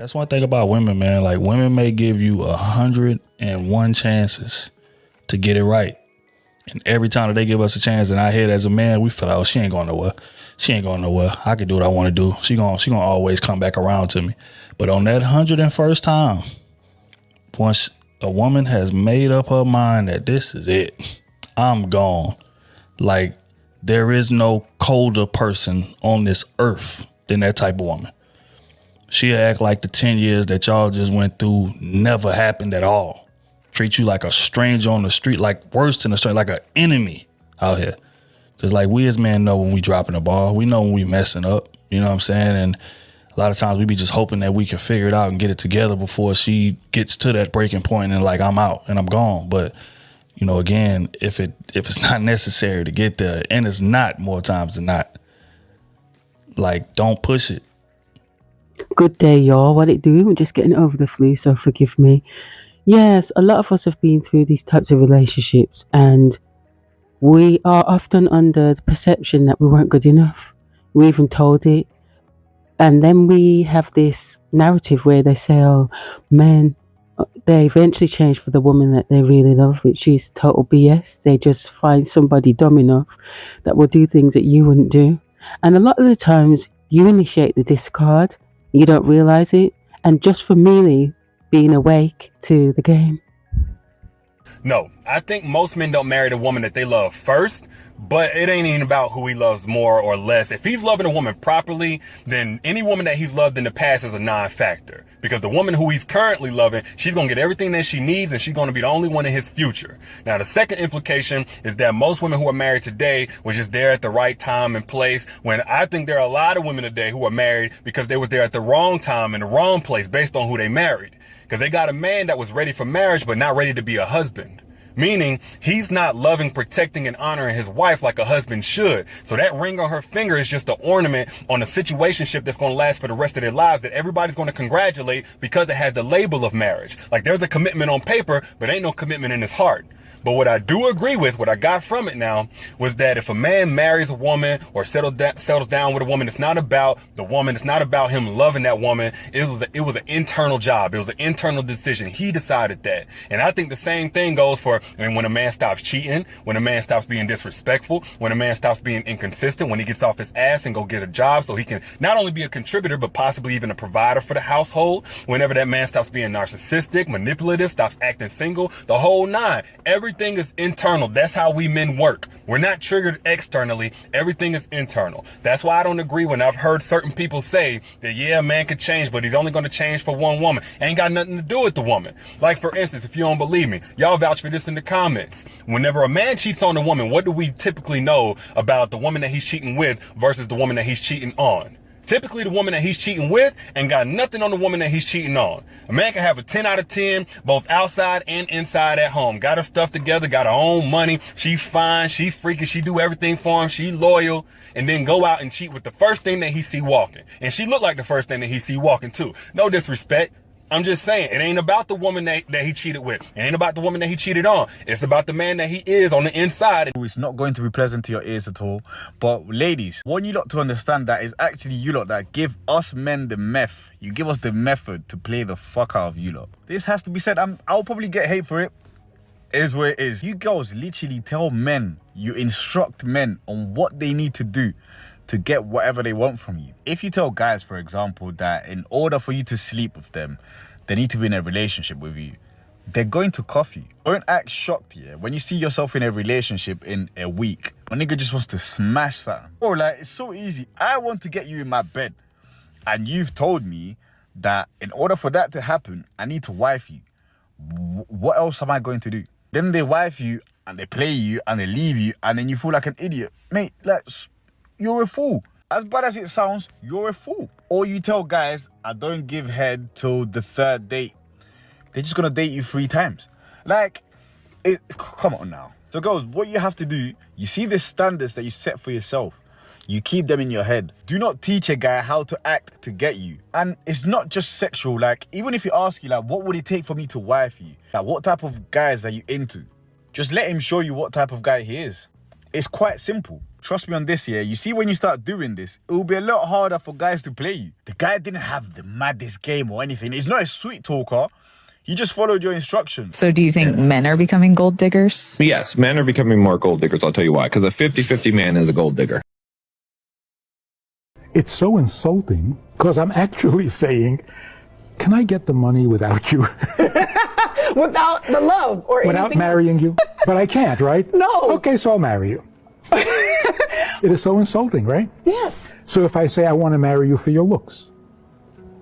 That's one thing about women, man. Like, women may give you 101 chances to get it right. And every time that they give us a chance, and I hear it as a man, we feel like, oh, she ain't going nowhere. She ain't going nowhere. I can do what I want to do. She gonna always come back around to me. But on that 101st time, once a woman has made up her mind that this is it, I'm gone. Like, there is no colder person on this earth than that type of woman. She'll act like the 10 years that y'all just went through never happened at all. Treat you like a stranger on the street, like worse than a stranger, like an enemy out here. Because like we as men know when we dropping the ball. We know when we messing up. You know what I'm saying? And a lot of times we be just hoping that we can figure it out and get it together before she gets to that breaking point and like, I'm out and I'm gone. But, you know, again, if it's not necessary to get there, and it's not more times than not, like, don't push it. Good day, y'all. What it do? I'm just getting over the flu, so forgive me. Yes, a lot of us have been through these types of relationships, and we are often under the perception that we weren't good enough. We're even told it. And then we have this narrative where they say, oh, men, they eventually change for the woman that they really love, which is total BS. They just find somebody dumb enough that will do things that you wouldn't do. And a lot of the times you initiate the discard, you don't realize it, and just for merely being awake to the game. No, I think most men don't marry the woman that they love first, but it ain't even about who he loves more or less. If he's loving a woman properly, then any woman that he's loved in the past is a non-factor. Because the woman who he's currently loving, she's going to get everything that she needs, and she's going to be the only one in his future. Now, the second implication is that most women who are married today was just there at the right time and place, when I think there are a lot of women today who are married because they was there at the wrong time and the wrong place based on who they married. Because they got a man that was ready for marriage but not ready to be a husband. Meaning he's not loving, protecting, and honoring his wife like a husband should. So that ring on her finger is just an ornament on a situationship that's going to last for the rest of their lives that everybody's going to congratulate because it has the label of marriage. Like, there's a commitment on paper, but ain't no commitment in his heart. But what I do agree with, what I got from it now, was that if a man marries a woman or settles down with a woman, it's not about the woman. It's not about him loving that woman. It was an internal job. It was an internal decision. He decided that. And I think the same thing goes for when a man stops cheating, when a man stops being disrespectful, when a man stops being inconsistent, when he gets off his ass and go get a job so he can not only be a contributor, but possibly even a provider for the household. Whenever that man stops being narcissistic, manipulative, stops acting single, the whole nine. Everything is internal. That's how we men work. We're not triggered externally. Everything is internal. That's why I don't agree when I've heard certain people say that, yeah, a man can change, but he's only going to change for one woman. Ain't got nothing to do with the woman. Like, for instance, if you don't believe me, y'all vouch for this in the comments. Whenever a man cheats on a woman, what do we typically know about the woman that he's cheating with versus the woman that he's cheating on? Typically, the woman that he's cheating with ain't got nothing on the woman that he's cheating on. A man can have a 10 out of 10, both outside and inside at home. Got her stuff together, got her own money. She fine, she freaky, she do everything for him, she loyal. And then go out and cheat with the first thing that he see walking. And she look like the first thing that he see walking too. No disrespect. I'm just saying, it ain't about the woman that he cheated with. It ain't about the woman that he cheated on. It's about the man that he is on the inside. It's not going to be pleasant to your ears at all. But ladies, want you lot to understand that it's actually you lot that give us men the meth. You give us the method to play the fuck out of you lot. This has to be said. I'll probably get hate for it. It is what it is. You girls literally tell men, you instruct men on what they need to do to get whatever they want from you. If you tell guys, for example, that in order for you to sleep with them, they need to be in a relationship with you, they're going to cuff you. Don't act shocked, yeah, when you see yourself in a relationship in a week. A nigga just wants to smash something. Bro, like, it's so easy. I want to get you in my bed, and you've told me that in order for that to happen, I need to wife you. What else am I going to do? Then they wife you, and they play you, and they leave you, and then you feel like an idiot. Mate, like, you're a fool. As bad as it sounds, you're a fool. Or you tell guys, I don't give head till the third date. They're just gonna date you 3 times. Like, come on now. So girls, what you have to do, you see the standards that you set for yourself. You keep them in your head. Do not teach a guy how to act to get you. And it's not just sexual. Like, even if you ask you, like, what would it take for me to wife you? Like, what type of guys are you into? Just let him show you what type of guy he is. It's quite simple. Trust me on this, yeah. You see, when you start doing this, it will be a lot harder for guys to play you. The guy didn't have the maddest game or anything. He's not a sweet talker. He just followed your instructions. So do you think men are becoming gold diggers? Yes, men are becoming more gold diggers. I'll tell you why. Because a 50-50 man is a gold digger. It's so insulting because I'm actually saying, can I get the money without you? Without the love or Without marrying you? But I can't, right? No. Okay, so I'll marry you. It is so insulting, right? Yes. So if I say I want to marry you for your looks,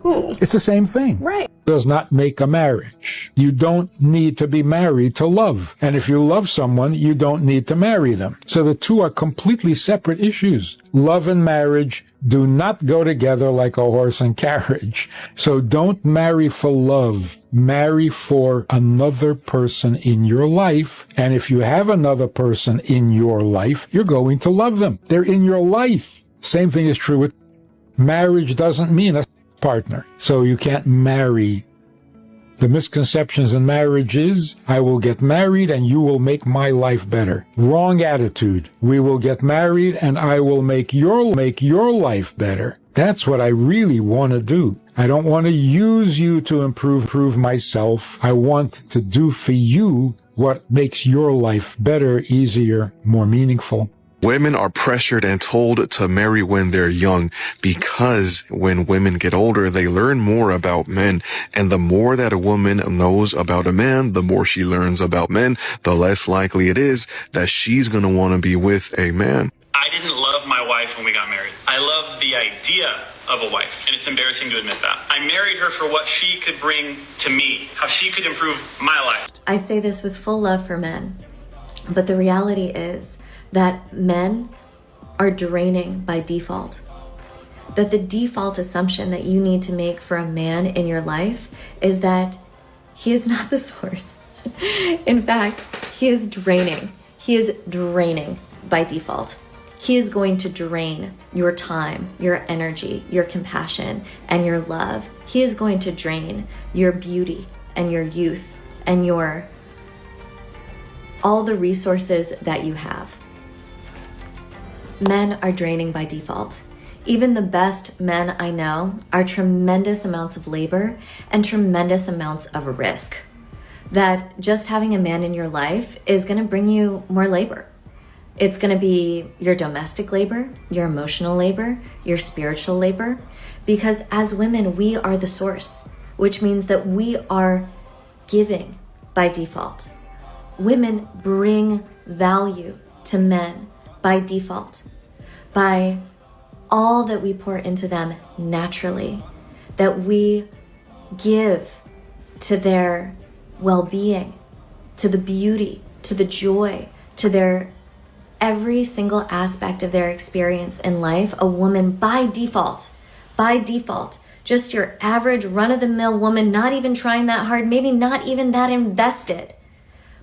it's the same thing. Right. Does not make a marriage. You don't need to be married to love. And if you love someone, you don't need to marry them. So the two are completely separate issues. Love and marriage do not go together like a horse and carriage. So don't marry for love. Marry for another person in your life. And if you have another person in your life, you're going to love them. They're in your life. Same thing is true with marriage. Doesn't mean a partner. So you can't marry. The misconceptions in marriage is, I will get married and you will make my life better. Wrong attitude. We will get married and I will make your life better. That's what I really want to do. I don't want to use you to improve myself. I want to do for you what makes your life better, easier, more meaningful. Women are pressured and told to marry when they're young because when women get older, they learn more about men. And the more that a woman knows about a man, the more she learns about men, the less likely it is that she's going to want to be with a man. I didn't love my wife when we got married. I loved the idea of a wife, and it's embarrassing to admit that. I married her for what she could bring to me, how she could improve my life. I say this with full love for men, but the reality is that men are draining by default. That the default assumption that you need to make for a man in your life is that he is not the source. In fact, he is draining. He is draining by default. He is going to drain your time, your energy, your compassion, and your love. He is going to drain your beauty and your youth and all the resources that you have. Men are draining by default. Even the best men I know are tremendous amounts of labor and tremendous amounts of risk. That just having a man in your life is going to bring you more labor. It's going to be your domestic labor, your emotional labor, your spiritual labor, because as women, we are the source, which means that we are giving by default. Women bring value to men by default, by all that we pour into them naturally, that we give to their well-being, to the beauty, to the joy, to their every single aspect of their experience in life. A woman by default, just your average run-of-the-mill woman, not even trying that hard, maybe not even that invested.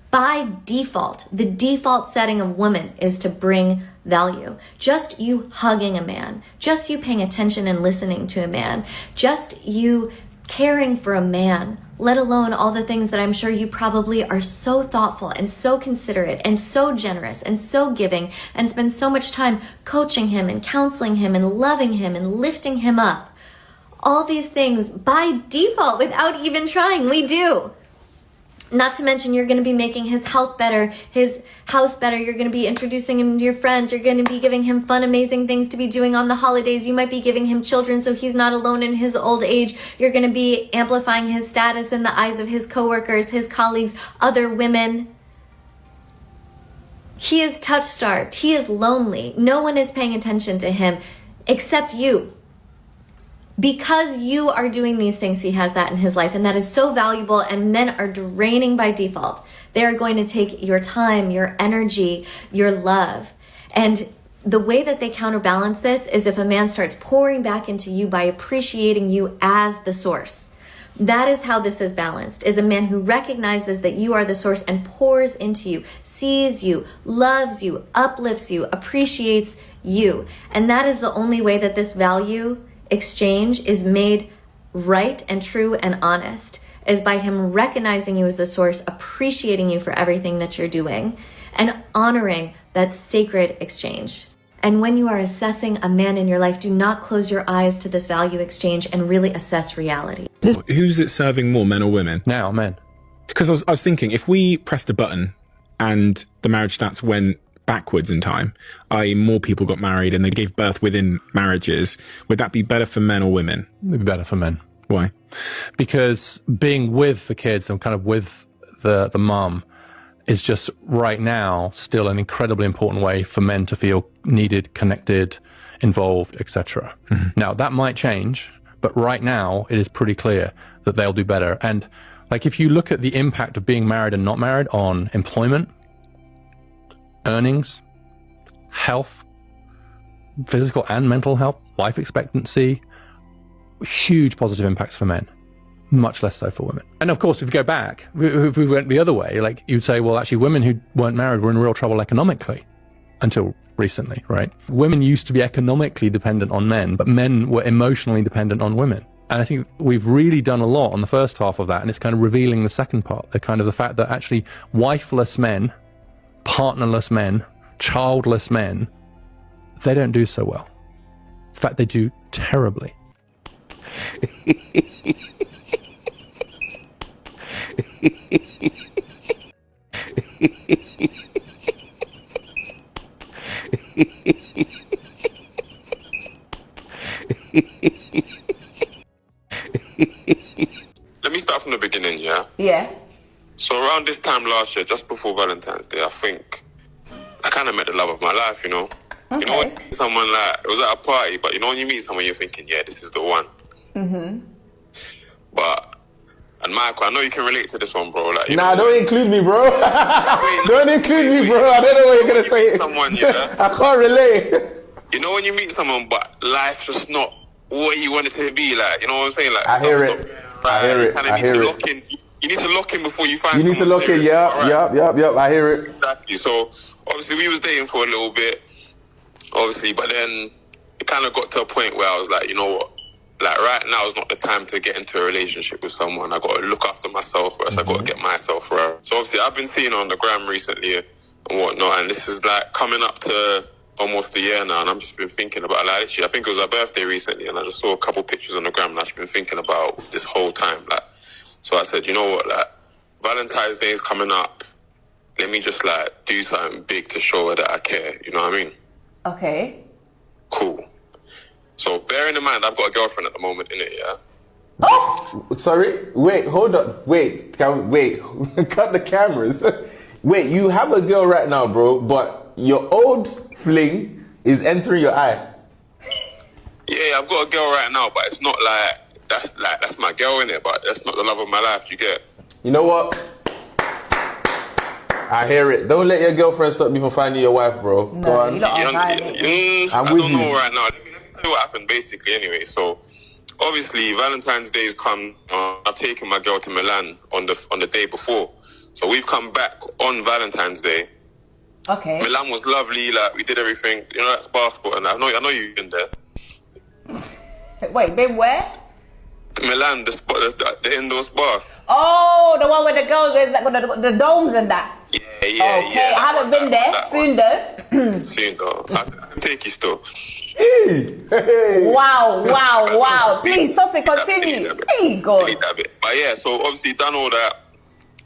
By default, the default setting of woman is to bring value. Just you hugging a man, just you paying attention and listening to a man, just you caring for a man, let alone all the things that I'm sure you probably are so thoughtful and so considerate and so generous and so giving and spend so much time coaching him and counseling him and loving him and lifting him up. All these things by default without even trying, we do. Not to mention, you're going to be making his health better, his house better. You're going to be introducing him to your friends. You're going to be giving him fun, amazing things to be doing on the holidays. You might be giving him children so he's not alone in his old age. You're going to be amplifying his status in the eyes of his coworkers, his colleagues, other women. He is touch-starved. He is lonely. No one is paying attention to him except you. Because you are doing these things, he has that in his life, and that is so valuable, and men are draining by default. They are going to take your time, your energy, your love. And the way that they counterbalance this is if a man starts pouring back into you by appreciating you as the source. That is how this is balanced, is a man who recognizes that you are the source and pours into you, sees you, loves you, uplifts you, appreciates you. And that is the only way that this value exchange is made right and true and honest, is by him recognizing you as the source, appreciating you for everything that you're doing, and honoring that sacred exchange. And when you are assessing a man in your life, do not close your eyes to this value exchange and really assess reality. Who's it serving more, men or women? Now, men. Because I was thinking, if we pressed a button and the marriage stats went backwards in time, i.e. more people got married and they gave birth within marriages, would that be better for men or women? It would be better for men. Why? Because being with the kids and kind of with the mum is just right now still an incredibly important way for men to feel needed, connected, involved, etc. Now, that might change, but right now it is pretty clear that they'll do better. And like, if you look at the impact of being married and not married on employment, earnings, health, physical and mental health, life expectancy, huge positive impacts for men, much less so for women. And of course, if you go back, if we went the other way, like you'd say, well, actually women who weren't married were in real trouble economically until recently, right? Women used to be economically dependent on men, but men were emotionally dependent on women. And I think we've really done a lot on the first half of that, and it's kind of revealing the second part, the fact that actually wifeless men, partnerless men, childless men, they don't do so well. In fact, they do terribly. Let me start from the beginning, yeah? Yeah. So around this time last year, just before Valentine's Day, I think I kind of met the love of my life, you know? Okay. You know, when you meet someone, like, it was at a party, but you know when you meet someone, you're thinking, yeah, this is the one. But, and Michael, I know you can relate to this one, bro. Like, nah, don't include me, bro. Don't include me, bro. I don't know what you're going to say. Someone, yeah? I can't relate. You know when you meet someone, but life's just not what you want it to be, like, you know what I'm saying? Like, I hear it. I hear it. I hear it. You need to lock in before you find. You need to lock in. Yep. I hear it. Exactly. So obviously we was dating for a little bit, obviously, but then it kind of got to a point where I was like, you know what? Like right now is not the time to get into a relationship with someone. I got to look after myself first. I got to get myself right. So obviously I've been seeing her on the gram recently and whatnot, and this is like coming up to almost a year now, and I'm just been thinking about, like, actually, I think it was her birthday recently, and I just saw a couple pictures on the gram, and I've been thinking about this whole time, like, so I said, you know what, like, Valentine's Day is coming up, let me just, like, do something big to show her that I care, you know what I mean? Okay. Cool. So, bearing in mind, I've got a girlfriend at the moment, innit, yeah? Oh! Sorry? Wait, hold on. Wait. Cut the cameras. Wait, you have a girl right now, bro, but your old fling is entering your eye. Yeah, I've got a girl right now, but it's not like that's my girl in it, but that's not the love of my life. You get? You know what? I hear it. Don't let your girlfriend stop you from finding your wife, bro. No, go on. you don't I don't know right now. Let me tell you what happened basically. Anyway, so obviously Valentine's Day has come. I've taken my girl to Milan on the day before, so we've come back on Valentine's Day. Okay. Milan was lovely. Like we did everything. You know, that's passport, and I know you've been there. Wait, been where? Milan, the spot, the indoor spa. Oh, the one where the girls is like the domes and that. Yeah. Okay, yeah, I haven't been there. Soon though. Soon though. I can take you still. Wow. Please, Tosi, continue. Hey, God. But yeah, so obviously done all that.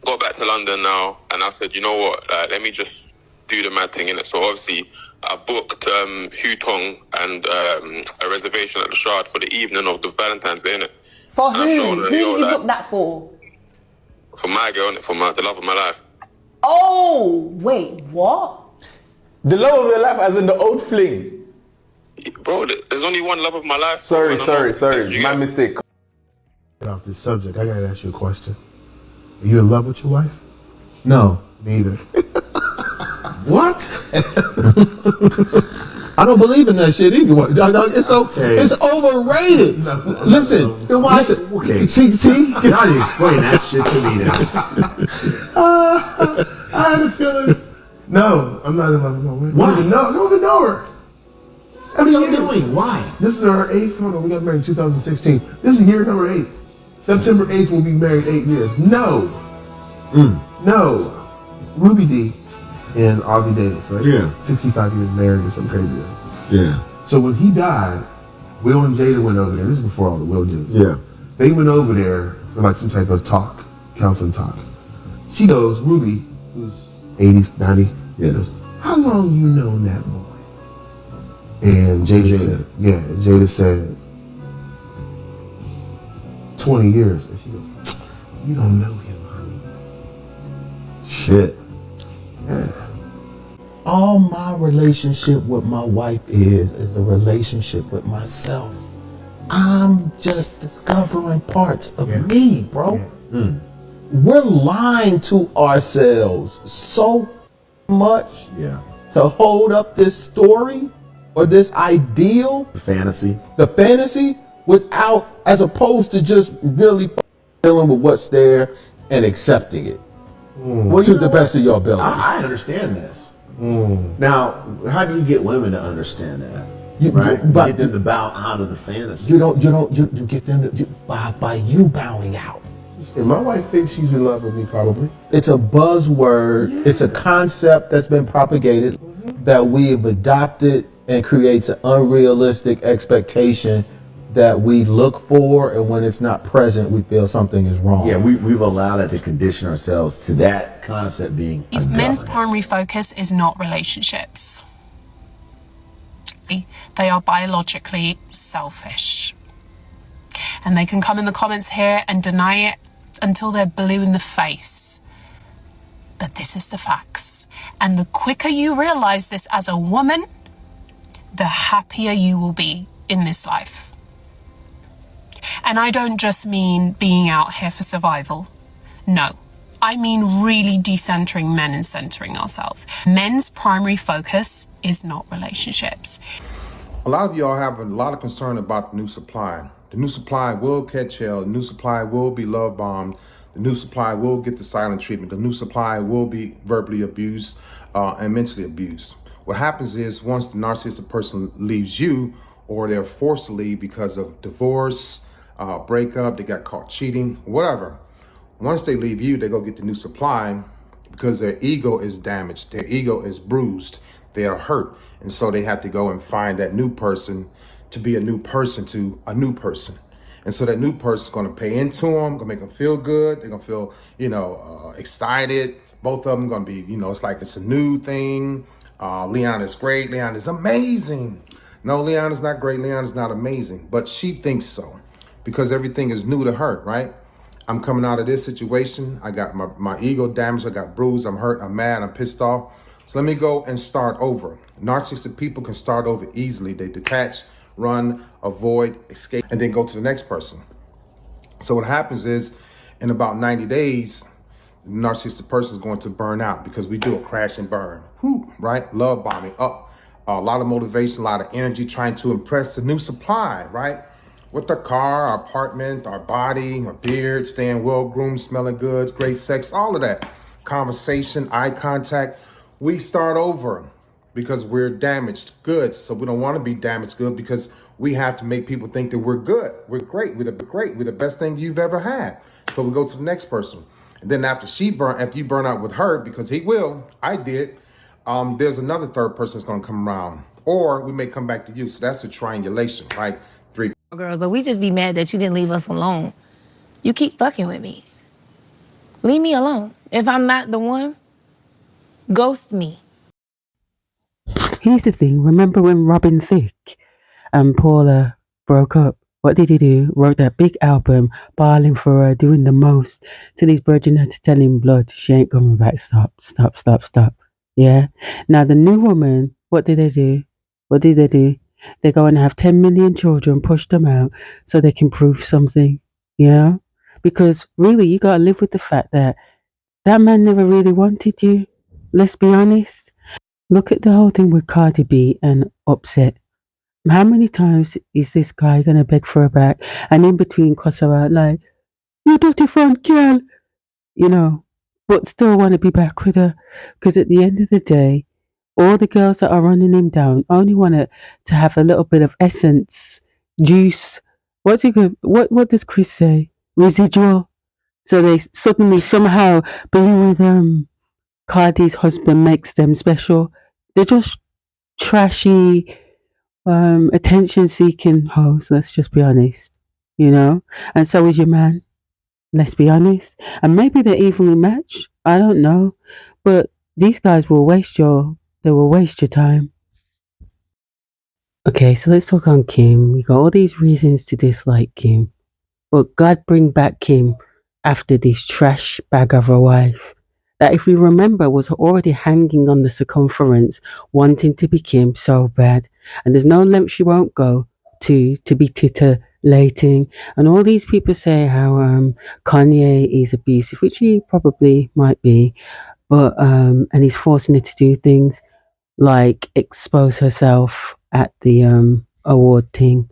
Got back to London now, and I said, you know what? Let me just do the mad thing in it. So obviously I booked Hutong and a reservation at the Shard for the evening of the Valentine's Day, innit? For who? Who did you book that for? For my girl, innit? For the love of my life. Oh, wait, what? The love of your life as in the old fling? Bro, there's only one love of my life. Sorry. My mistake. Get off this subject, I gotta ask you a question. Are you in love with your wife? No, me either. What? I don't believe in that shit either. It's okay. It's overrated. Listen. Okay. See? Now you explain that shit to me now. I had a feeling. No, I'm not in love with my wife. Why? I don't even know her. What are you doing? Why? This is our 8th photo. We got married in 2016. This is year number 8. September 8th, we'll be married 8 years. No. No. Ruby D and Ozzy Davis, right? Yeah. 65 years married or something crazy. Yeah. So when he died, Will and Jada went over there. This is before all the Will Jims. Yeah. They went over there for like some type of talk, counseling talk. She goes, Ruby, who's 80s, 90, goes, how long you known that boy? And Jada said, 20 years. And she goes, you don't know him, honey. Shit. Yeah. All my relationship with my wife is a relationship with myself. I'm just discovering parts of me, bro. We're lying to ourselves so much to hold up this story or this ideal, the fantasy, without, as opposed to just really dealing with what's there and accepting it to the best of your ability. I understand this. Now, how do you get women to understand that? But get them to bow out of the fantasy. You get them to, by you bowing out. And my wife thinks she's in love with me, probably. It's a buzzword. It's a concept that's been propagated that we have adopted and creates an unrealistic expectation that we look for, and when it's not present, we feel something is wrong. Yeah, we've allowed it to condition ourselves to that concept being. Men's primary focus is not relationships. They are biologically selfish. And they can come in the comments here and deny it until they're blue in the face. But this is the facts. And the quicker you realize this as a woman, the happier you will be in this life. And I don't just mean being out here for survival. No, I mean really decentering men and centering ourselves. Men's primary focus is not relationships. A lot of y'all have a lot of concern about the new supply. The new supply will catch hell. The new supply will be love bombed. The new supply will get the silent treatment. The new supply will be verbally abused and mentally abused. What happens is once the narcissistic person leaves you, or they're forced to leave because of divorce, breakup, they got caught cheating, whatever. Once they leave you, they go get the new supply because their ego is damaged. Their ego is bruised. They are hurt. And so they have to go and find that new person to be a new person to a new person. And so that new person's going to pay into them, going to make them feel good. They're going to feel, excited. Both of them going to be, it's like it's a new thing. Leon is great. Leon is amazing. No, Leon is not great. Leon is not amazing. But she thinks so because everything is new to her, right? I'm coming out of this situation. I got my ego damaged. I got bruised. I'm hurt. I'm mad. I'm pissed off. So let me go and start over. Narcissistic people can start over easily. They detach, run, avoid, escape, and then go to the next person. So what happens is in about 90 days, the narcissistic person is going to burn out because we do a crash and burn, right? Love bombing up. A lot of motivation, a lot of energy trying to impress the new supply, right? With our car, our apartment, our body, our beard, staying well-groomed, smelling good, great sex, all of that. Conversation, eye contact. We start over because we're damaged goods. So we don't want to be damaged good because we have to make people think that we're good. We're great. We're the best thing you've ever had. So we go to the next person. And then after you burn out with her, because he will, I did, there's another third person that's going to come around. Or we may come back to you. So that's a triangulation, right? 3. Girl, but we just be mad that you didn't leave us alone. You keep fucking with me. Leave me alone. If I'm not the one, ghost me. Here's the thing. Remember when Robin Thicke and Paula broke up? What did he do? Wrote that big album, bawling for her, doing the most, till his virgin had to tell him, blood, she ain't coming back. Stop, stop, stop, stop. Yeah? Now, the new woman, what did they do? What did they do? They go and have 10 million children, push them out so they can prove something. Yeah? Because really, you got to live with the fact that that man never really wanted you. Let's be honest. Look at the whole thing with Cardi B and Upset. How many times is this guy going to beg for her back? And in between, cuss her out like, you dirty front girl. But still want to be back with her. Because at the end of the day, all the girls that are running him down only want to have a little bit of essence, juice. What does Chris say? Residual. So they suddenly somehow being with Cardi's husband makes them special. They're just trashy, attention seeking hoes, let's just be honest, you know? And so is your man, let's be honest. And maybe they're evenly matched, I don't know. But these guys will waste your time. Okay, so let's talk on Kim. You got all these reasons to dislike Kim. But God bring back Kim after this trash bag of a wife that, if we remember, was already hanging on the circumference, wanting to be Kim so bad. And there's no length she won't go to be titillating. And all these people say how Kanye is abusive, which he probably might be, but and he's forcing her to do things like expose herself at the award thing.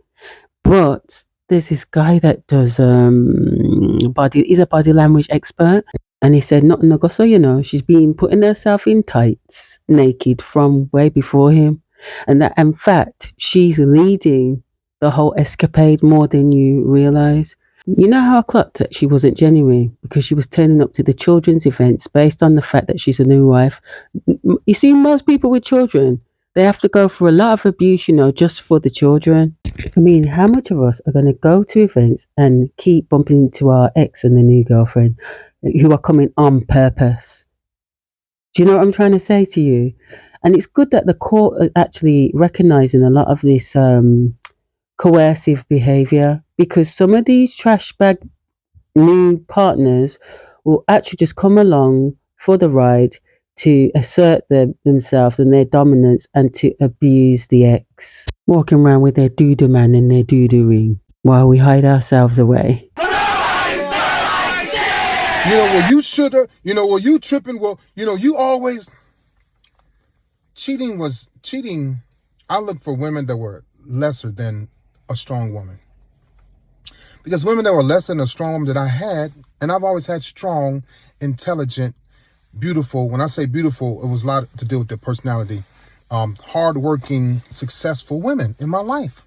But there's this guy that does he's a body language expert, and he said not no so she's been putting herself in tights naked from way before him, and that in fact she's leading the whole escapade more than you realize. You know how I clocked that she wasn't genuine because she was turning up to the children's events based on the fact that she's a new wife. You see, most people with children, they have to go through a lot of abuse, just for the children. I mean, how much of us are going to go to events and keep bumping into our ex and the new girlfriend who are coming on purpose? Do you know what I'm trying to say to you? And it's good that the court are actually recognizing a lot of this coercive behavior, because some of these trash bag new partners will actually just come along for the ride to assert themselves and their dominance and to abuse the ex, walking around with their doo-doo man and their doo-doo ring while we hide ourselves away. Well, you shoulda, well, you tripping, well, you always, cheating. I look for women that were lesser than a strong woman. Because women that were lesser than a strong woman that I had, and I've always had strong, intelligent, beautiful. When I say beautiful, it was a lot to do with their personality. Hardworking, successful women in my life.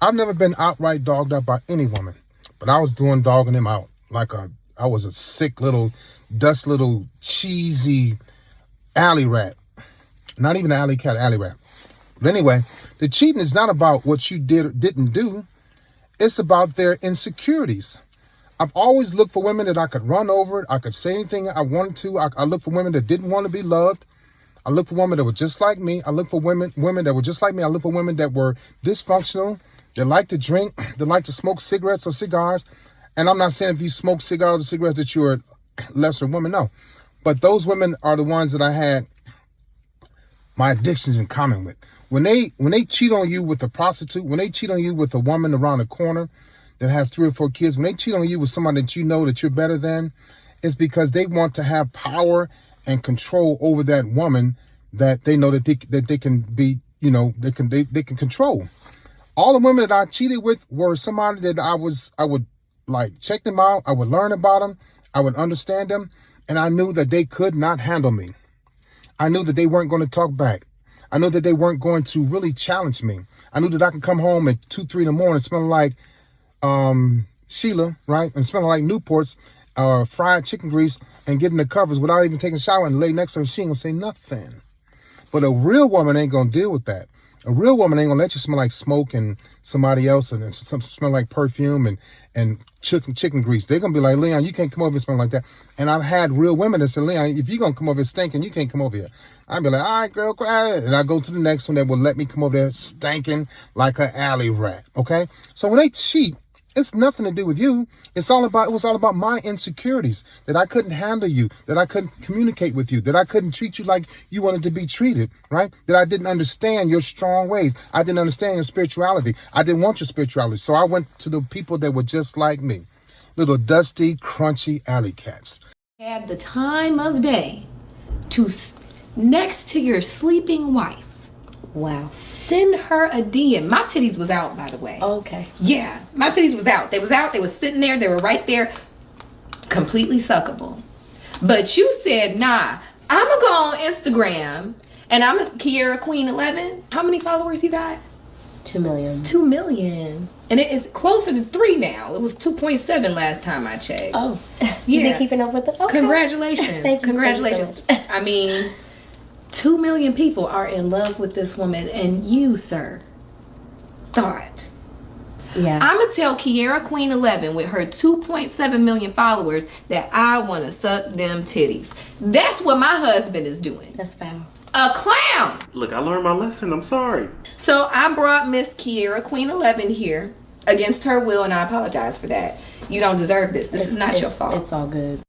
I've never been outright dogged out by any woman, but I was dogging them out like I was a sick little, cheesy alley rat. Not even an alley cat, alley rat. But anyway, the cheating is not about what you did or didn't do. It's about their insecurities. I've always looked for women that I could run over. I could say anything I wanted to. I look for women that didn't want to be loved. I look for women that were just like me. I look for women that were just like me. I look for women that were dysfunctional, that like to drink, that like to smoke cigarettes or cigars. And I'm not saying if you smoke cigars or cigarettes that you're a lesser woman, no. But those women are the ones that I had my addictions in common with. When they cheat on you with a prostitute, when they cheat on you with a woman around the corner that has 3 or 4 kids, when they cheat on you with somebody that you know that you're better than, it's because they want to have power and control over that woman that they know that they can be, they can control. All the women that I cheated with were somebody that I would like check them out. I would learn about them. I would understand them. And I knew that they could not handle me. I knew that they weren't going to talk back. I knew that they weren't going to really challenge me. I knew that I could come home at 2, 3 in the morning smelling like Sheila, right? And smelling like Newports, fried chicken grease, and getting the covers without even taking a shower and lay next to her. She ain't gonna say nothing. But a real woman ain't gonna deal with that. A real woman ain't gonna let you smell like smoke and somebody else and smell like perfume and chicken grease. They're gonna be like, Leon, you can't come over and smell like that. And I've had real women that say, Leon, if you're gonna come over here stinking, you can't come over here. I'd be like, all right, girl, quiet. And I go to the next one that will let me come over there stinking like an alley rat. Okay? So when they cheat, it's nothing to do with you. It was all about my insecurities, that I couldn't handle you, that I couldn't communicate with you, that I couldn't treat you like you wanted to be treated, right? That I didn't understand your strong ways. I didn't understand your spirituality. I didn't want your spirituality. So I went to the people that were just like me, little dusty, crunchy alley cats. Had the time of day to next to your sleeping wife. Wow. Send her a DM. My titties was out, by the way. Okay. Yeah, my titties was out. They was sitting there. They were right there, completely suckable. But you said, nah, I'm going to go on Instagram and I'm Kiera Queen 11. How many followers you got? 2 million. 2 million. And it is closer to 3 now. It was 2.7 last time I checked. Oh, yeah. You've been keeping up with it? Okay. Congratulations. Thank you. Congratulations. Thank you so I mean, 2 million people are in love with this woman, and you, sir, thought, Yeah. I'm going to tell Kiara Queen 11 with her 2.7 million followers that I want to suck them titties. That's what my husband is doing. That's foul. A clown. Look, I learned my lesson. I'm sorry. So I brought Miss Kiara Queen 11 here against her will, and I apologize for that. You don't deserve this. This is not your fault. It's all good.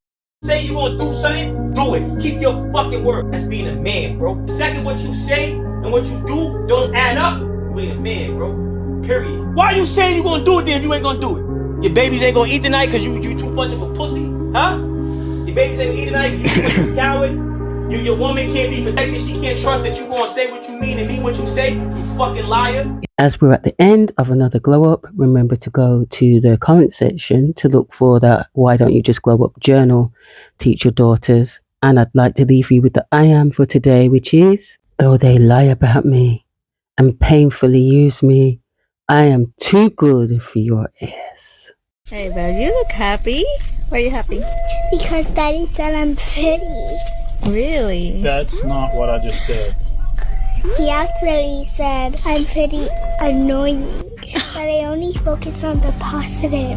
Say you gonna do something, do it. Keep your fucking word. That's being a man, bro. Second, what you say and what you do don't add up. You ain't a man, bro. Period. Why you saying you gonna do it then if you ain't gonna do it? Your babies ain't gonna eat tonight because you too much of a pussy? Huh? Your babies ain't gonna eat tonight because you too much of a coward? Your woman can't be protected. She can't trust that you gonna say what you mean and mean what you say. You fucking liar. As we're at the end of another glow up, remember to go to the comment section to look for that Why Don't You Just Glow Up journal, teach your daughters. And I'd like to leave you with the I am for today, which is, though they lie about me and painfully use me, I am too good for your ears. Hey, babe, you look happy. Why are you happy? Because Daddy said I'm pretty. Really? That's not what I just said. He actually said I'm pretty annoying, but I only focus on the positive.